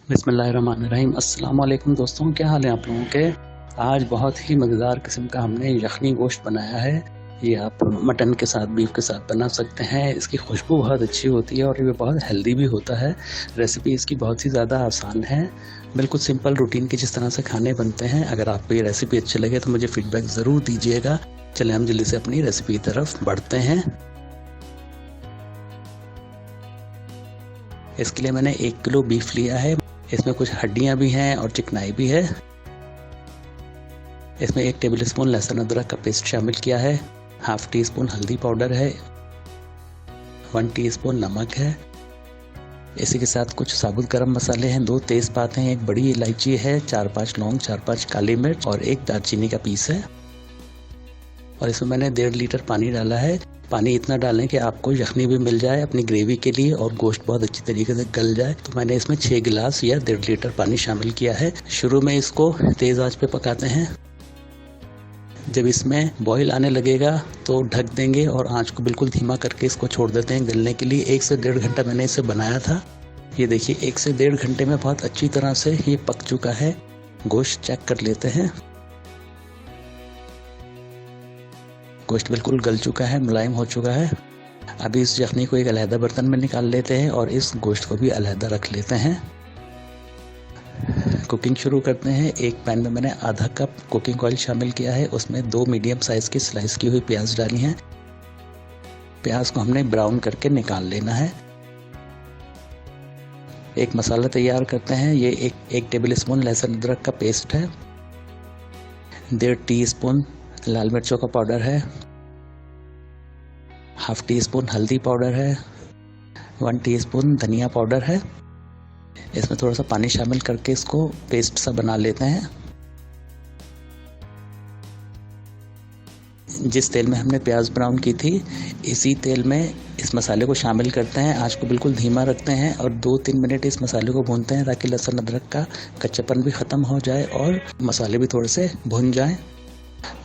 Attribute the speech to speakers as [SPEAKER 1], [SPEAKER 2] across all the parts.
[SPEAKER 1] बिस्मिल्लाहिर्रहमानिर्रहीम। अस्सलाम वालेकुम दोस्तों, क्या हाल है आप लोगों के। आज बहुत ही मज़ेदार किस्म का हमने यखनी गोश्त बनाया है। ये आप मटन के साथ, बीफ के साथ बना सकते हैं। इसकी खुशबू बहुत अच्छी होती है और ये बहुत हेल्दी भी होता है। रेसिपी इसकी बहुत ही ज़्यादा आसान है, बिल्कुल सिंपल रूटीन के जिस तरह से खाने बनते हैं। अगर आपको ये रेसिपी अच्छी लगे तो मुझे फीडबैक ज़रूर दीजिएगा। चलें हम जल्दी से अपनी रेसिपी की तरफ बढ़ते हैं। इसके लिए मैंने 1 किलो बीफ लिया है। इसमें कुछ हड्डियां भी हैं और चिकनाई भी है। इसमें 1 टेबल स्पून लहसुन अदरक का पेस्ट शामिल किया है। हाफ टी स्पून हल्दी पाउडर है। 1 टीस्पून नमक है। इसी के साथ कुछ साबुत गरम मसाले हैं, 2 तेज़पात हैं, 1 बड़ी इलायची है, 4-5 लौंग, 4-5 काली मिर्च और 1 दालचीनी का पीस है। और इसमें मैंने 1.5 लीटर पानी डाला है। पानी इतना डालें कि आपको यखनी भी मिल जाए अपनी ग्रेवी के लिए और गोश्त बहुत अच्छी तरीके से गल जाए। तो मैंने इसमें 6 गिलास या 1.5 लीटर पानी शामिल किया है। शुरू में इसको तेज़ आंच पे पकाते हैं। जब इसमें बॉईल आने लगेगा तो ढक देंगे और आंच को बिल्कुल धीमा करके इसको छोड़ देते हैं गलने के लिए। 1 से 1.5 घंटा मैंने इसे बनाया था। ये देखिए 1 से 1.5 घंटे में बहुत अच्छी तरह से ये पक चुका है। गोश्त चेक कर लेते हैं। गोश्त बिल्कुल गल चुका है, मुलायम हो चुका है। अभी इस यखनी को एक अलहदा बर्तन में निकाल लेते हैं और इस गोश्त को भी अलहदा रख लेते हैं। कुकिंग शुरू करते हैं। एक पैन में मैंने आधा कप कुकिंग ऑयल शामिल किया है। उसमें 2 मीडियम साइज की स्लाइस की हुई प्याज डाली है। प्याज को हमने ब्राउन करके निकाल लेना है। एक मसाला तैयार करते हैं। ये एक टेबल स्पून लहसुन अदरक का पेस्ट है। 1.5 टीस्पून लाल मिर्चों का पाउडर है। हाफ टी स्पून हल्दी पाउडर है। 1 टीस्पून धनिया पाउडर है। इसमें थोड़ा सा पानी शामिल करके इसको पेस्ट सा बना लेते हैं। जिस तेल में हमने प्याज ब्राउन की थी, इसी तेल में इस मसाले को शामिल करते हैं। आंच को बिल्कुल धीमा रखते हैं और 2-3 मिनट इस मसाले को भूनते हैं ताकि लहसुन अदरक का कच्चापन भी ख़त्म हो जाए और मसाले भी थोड़े से भुन जाएं।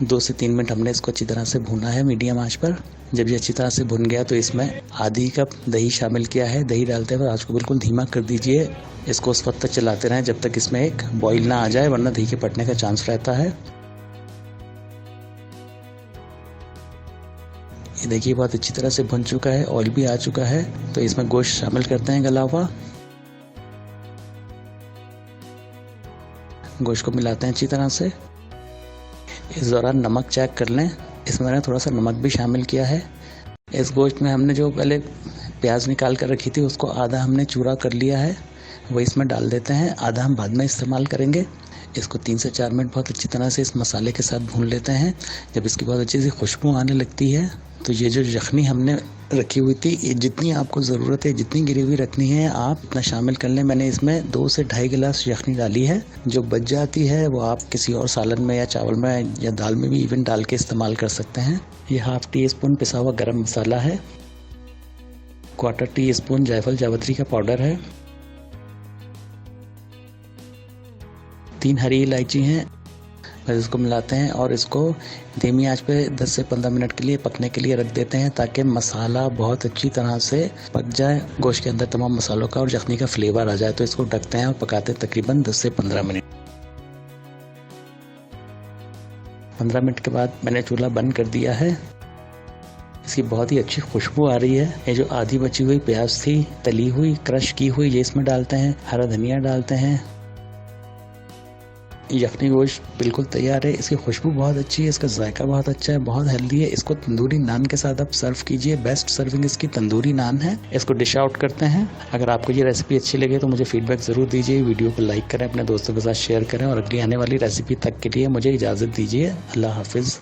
[SPEAKER 1] 2 से 3 मिनट हमने इसको अच्छी तरह से भुना है मीडियम आंच पर। जब ये अच्छी तरह से भुन गया तो इसमें आधी कप दही शामिल किया है। दही डालते हुए आंच को बिल्कुल धीमा कर दीजिए। इसको उस वक्त तक चलाते रहें जब तक इसमें एक बॉईल ना आ जाए, वरना दही के फटने का चांस रहता है। ये देखिए बहुत अच्छी तरह से भुन चुका है, ऑयल भी आ चुका है। तो इसमें गोश्त शामिल करते हैं गला हुआ। गोश्त को मिलाते हैं अच्छी तरह से। इस दौरान नमक चेक कर लें। इसमें मैंने थोड़ा सा नमक भी शामिल किया है। इस गोश्त में हमने जो पहले प्याज निकाल कर रखी थी उसको आधा हमने चूरा कर लिया है, वो इसमें डाल देते हैं। आधा हम बाद में इस्तेमाल करेंगे। इसको 3 से 4 मिनट बहुत अच्छी तरह से इस मसाले के साथ भून लेते हैं। जब इसकी बहुत अच्छी सी खुशबू आने लगती है तो ये जो यखनी हमने रखी हुई थी, ये जितनी आपको ज़रूरत है, जितनी ग्रेवी रखनी है आप इतना शामिल कर लें। मैंने इसमें 2 से 2.5 गिलास यखनी डाली है। जो बच जाती है वो आप किसी और सालन में या चावल में या दाल में भी इवन डाल के इस्तेमाल कर सकते हैं। ये हाफ टी स्पून पिसा हुआ गरम मसाला है। 1/4 टीस्पून जायफल जावित्री का पाउडर है। 3 हरी इलायची हैं। बस इसको मिलाते हैं और इसको धीमी आंच पे 10 से 15 मिनट के लिए पकने के लिए रख देते हैं ताकि मसाला बहुत अच्छी तरह से पक जाए। गोश्त के अंदर तमाम मसालों का और यखनी का फ्लेवर आ जाए। तो इसको ढकते हैं और पकाते हैं तकरीबन 10 से 15 मिनट। 15 मिनट के बाद मैंने चूल्हा बंद कर दिया है। इसकी बहुत ही अच्छी खुशबू आ रही है। ये जो आधी बची हुई प्याज थी तली हुई, क्रश की हुई, ये इसमें डालते हैं। हरा धनिया डालते हैं। यखनी गोश्त बिल्कुल तैयार है। इसकी खुशबू बहुत अच्छी है, इसका जायका बहुत अच्छा है, बहुत हेल्दी है। इसको तंदूरी नान के साथ आप सर्व कीजिए। बेस्ट सर्विंग इसकी तंदूरी नान है। इसको डिश आउट करते हैं। अगर आपको ये रेसिपी अच्छी लगे तो मुझे फीडबैक ज़रूर दीजिए। वीडियो को लाइक करें, अपने दोस्तों के साथ शेयर करें और अगली आने वाली रेसिपी तक के लिए मुझे इजाज़त दीजिए। अल्लाह हाफिज़।